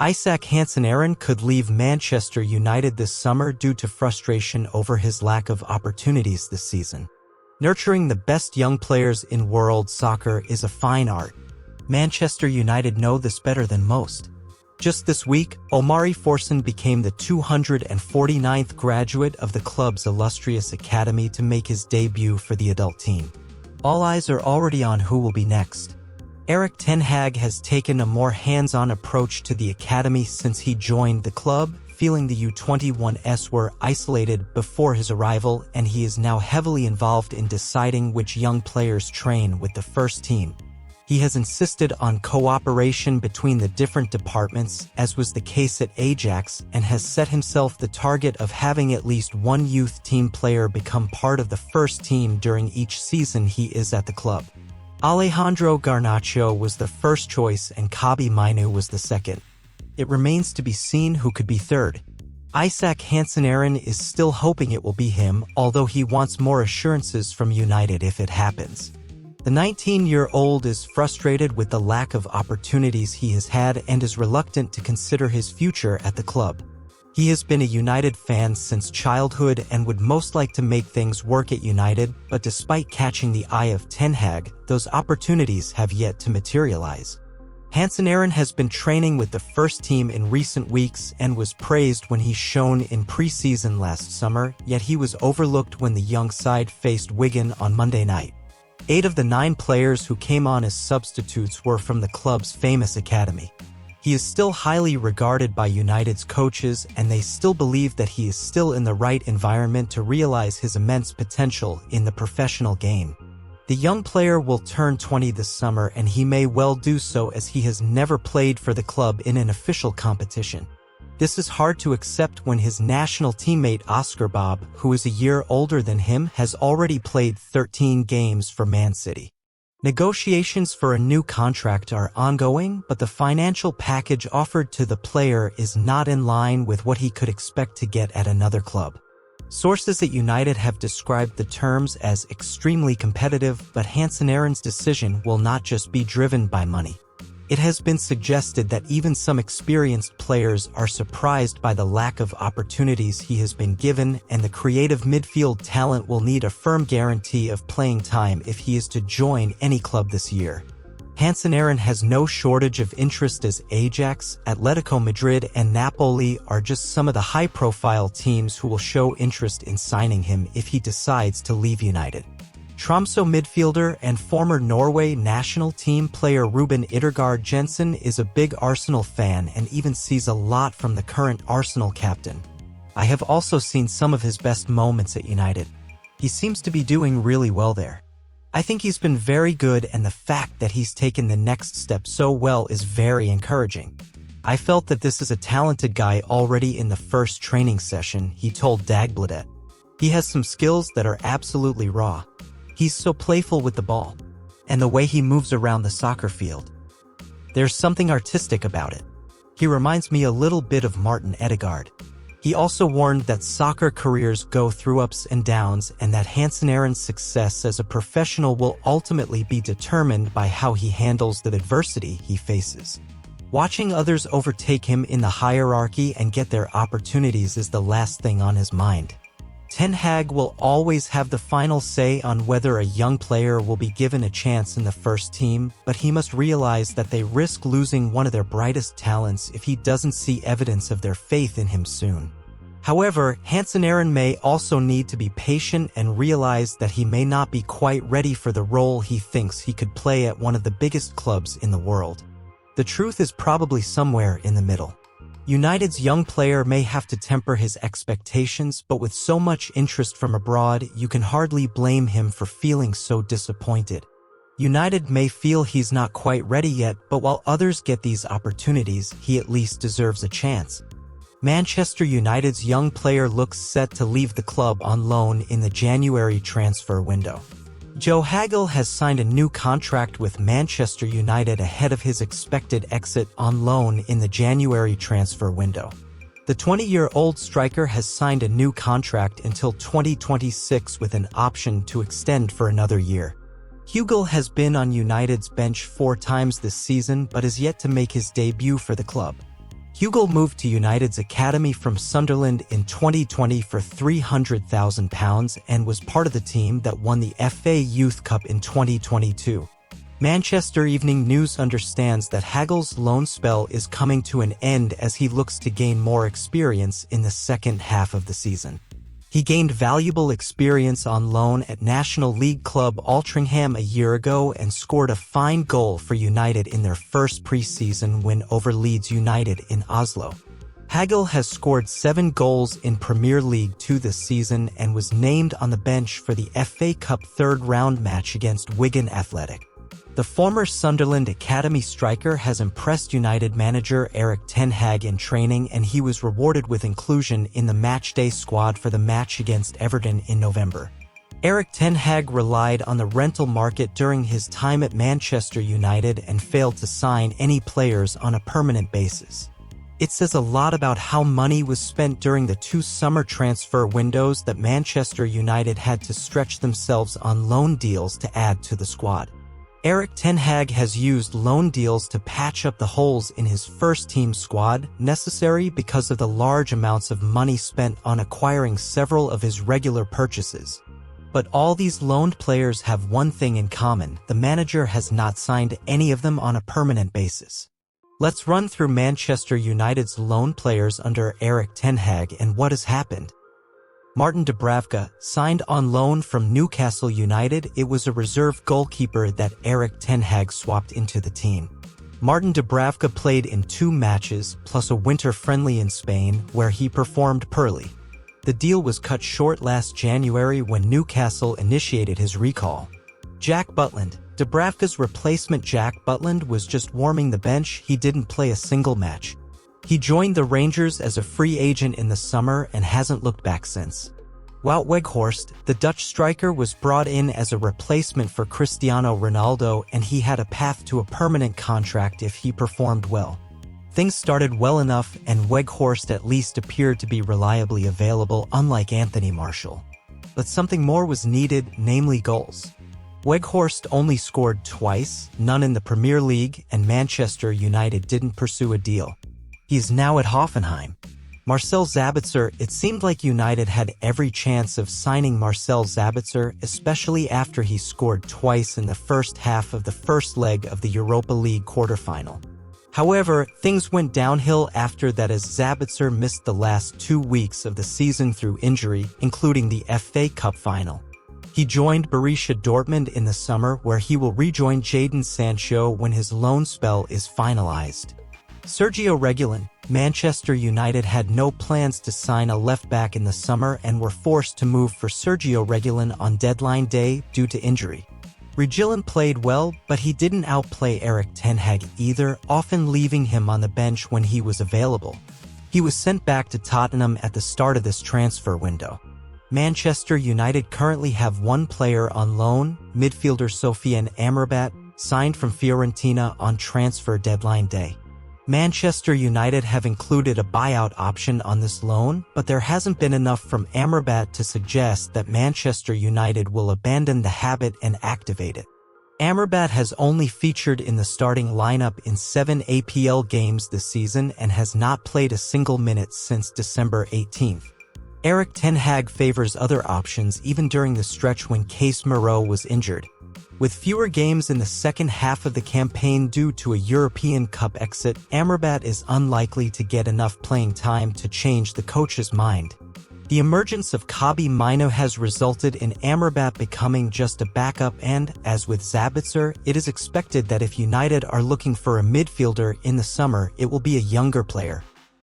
Isak Hansen Aron could leave Manchester United this summer due to frustration over his lack of opportunities this season. Nurturing the best young players in world soccer is a fine art. Manchester United know this better than most. Just this week, Omari Forson became the 249th graduate of the club's illustrious academy to make his debut for the adult team. All eyes are already on who will be next. Erik ten Hag has taken a more hands-on approach to the academy since he joined the club, feeling the U21s were isolated before his arrival, and he is now heavily involved in deciding which young players train with the first team. He has insisted on cooperation between the different departments, as was the case at Ajax, and has set himself the target of having at least one youth team player become part of the first team during each season he is at the club. Alejandro Garnacho was the first choice and Kobbie Mainoo was the second. It remains to be seen who could be third. Isak Hansen Aron is still hoping it will be him, although he wants more assurances from United if it happens. The 19-year-old is frustrated with the lack of opportunities he has had and is reluctant to consider his future at the club. He has been a United fan since childhood and would most like to make things work at United, but despite catching the eye of Ten Hag, those opportunities have yet to materialize. Hansen Aron has been training with the first team in recent weeks and was praised when he shone in pre-season last summer, yet he was overlooked when the young side faced Wigan on Monday night. 8 of the 9 players who came on as substitutes were from the club's famous academy. He is still highly regarded by United's coaches, and they still believe that he is still in the right environment to realize his immense potential in the professional game. The young player will turn 20 this summer, and he may well do so as he has never played for the club in an official competition. This is hard to accept when his national teammate Oscar Bob, who is a year older than him, has already played 13 games for Man City. Negotiations for a new contract are ongoing, but the financial package offered to the player is not in line with what he could expect to get at another club. Sources at United have described the terms as extremely competitive, but Hansen Aron's decision will not just be driven by money. It has been suggested that even some experienced players are surprised by the lack of opportunities he has been given, and the creative midfield talent will need a firm guarantee of playing time if he is to join any club this year. Hansen Aron has no shortage of interest as Ajax, Atletico Madrid, and Napoli are just some of the high-profile teams who will show interest in signing him if he decides to leave United. Tromsø midfielder and former Norway national team player Ruben Yttergård Jensen is a big Arsenal fan and even sees a lot from the current Arsenal captain. I have also seen some of his best moments at United. He seems to be doing really well there. I think he's been very good, and the fact that he's taken the next step so well is very encouraging. I felt that this is a talented guy already in the first training session, he told Dagbladet. He has some skills that are absolutely raw. He's so playful with the ball, and the way he moves around the soccer field. There's something artistic about it. He reminds me a little bit of Martin Ødegaard. He also warned that soccer careers go through ups and downs, and that Hansen Aron's success as a professional will ultimately be determined by how he handles the adversity he faces. Watching others overtake him in the hierarchy and get their opportunities is the last thing on his mind. Ten Hag will always have the final say on whether a young player will be given a chance in the first team, but he must realize that they risk losing one of their brightest talents if he doesn't see evidence of their faith in him soon. However, Hansen Aron may also need to be patient and realize that he may not be quite ready for the role he thinks he could play at one of the biggest clubs in the world. The truth is probably somewhere in the middle. United's young player may have to temper his expectations, but with so much interest from abroad, you can hardly blame him for feeling so disappointed. United may feel he's not quite ready yet, but while others get these opportunities, he at least deserves a chance. Manchester United's young player looks set to leave the club on loan in the January transfer window. Joe Hagel has signed a new contract with Manchester United ahead of his expected exit on loan in the January transfer window. The 20-year-old striker has signed a new contract until 2026 with an option to extend for another year. Hugill has been on United's bench 4 times this season but is yet to make his debut for the club. Hugill moved to United's academy from Sunderland in 2020 for £300,000 and was part of the team that won the FA Youth Cup in 2022. Manchester Evening News understands that Hagill's loan spell is coming to an end as he looks to gain more experience in the second half of the season. He gained valuable experience on loan at National League club Altrincham a year ago and scored a fine goal for United in their first pre-season win over Leeds United in Oslo. Hagill has scored 7 goals in Premier League 2 this season and was named on the bench for the FA Cup third-round match against Wigan Athletic. The former Sunderland Academy striker has impressed United manager Erik ten Hag in training, and he was rewarded with inclusion in the matchday squad for the match against Everton in November. Erik ten Hag relied on the rental market during his time at Manchester United and failed to sign any players on a permanent basis. It says a lot about how money was spent during the 2 summer transfer windows that Manchester United had to stretch themselves on loan deals to add to the squad. Erik ten Hag has used loan deals to patch up the holes in his first-team squad, necessary because of the large amounts of money spent on acquiring several of his regular purchases. But all these loaned players have one thing in common: the manager has not signed any of them on a permanent basis. Let's run through Manchester United's loan players under Erik ten Hag and what has happened. Martin Dubravka, signed on loan from Newcastle United. It was a reserve goalkeeper that Erik ten Hag swapped into the team. Martin Dubravka played in 2 matches, plus a winter friendly in Spain, where he performed poorly. The deal was cut short last January when Newcastle initiated his recall. Jack Butland, Dubravka's replacement. Jack Butland was just warming the bench. He didn't play a single match. He joined the Rangers as a free agent in the summer and hasn't looked back since. Wout Weghorst, the Dutch striker, was brought in as a replacement for Cristiano Ronaldo, and he had a path to a permanent contract if he performed well. Things started well enough, and Weghorst at least appeared to be reliably available, unlike Anthony Martial. But something more was needed, namely goals. Weghorst only scored twice, none in the Premier League, and Manchester United didn't pursue a deal. He is now at Hoffenheim. Marcel Sabitzer. It seemed like United had every chance of signing Marcel Sabitzer, especially after he scored twice in the first half of the first leg of the Europa League quarterfinal. However, things went downhill after that as Sabitzer missed the last 2 weeks of the season through injury, including the FA Cup final. He joined Borussia Dortmund in the summer, where he will rejoin Jadon Sancho when his loan spell is finalized. Sergio Reguilon. Manchester United had no plans to sign a left-back in the summer and were forced to move for Sergio Reguilon on deadline day due to injury. Reguilon played well, but he didn't outplay Erik ten Hag either, often leaving him on the bench when he was available. He was sent back to Tottenham at the start of this transfer window. Manchester United currently have 1 player on loan, midfielder Sofiane Amrabat, signed from Fiorentina on transfer deadline day. Manchester United have included a buyout option on this loan, but there hasn't been enough from Amrabat to suggest that Manchester United will abandon the habit and activate it. Amrabat has only featured in the starting lineup in 7 APL games this season and has not played a single minute since December 18th. Erik ten Hag favors other options even during the stretch when Case Moreau was injured. With fewer games in the second half of the campaign due to a European Cup exit, Amrabat is unlikely to get enough playing time to change the coach's mind. The emergence of Kobbie Mainoo has resulted in Amrabat becoming just a backup, and, as with Sabitzer, it is expected that if United are looking for a midfielder in the summer, it will be a younger player.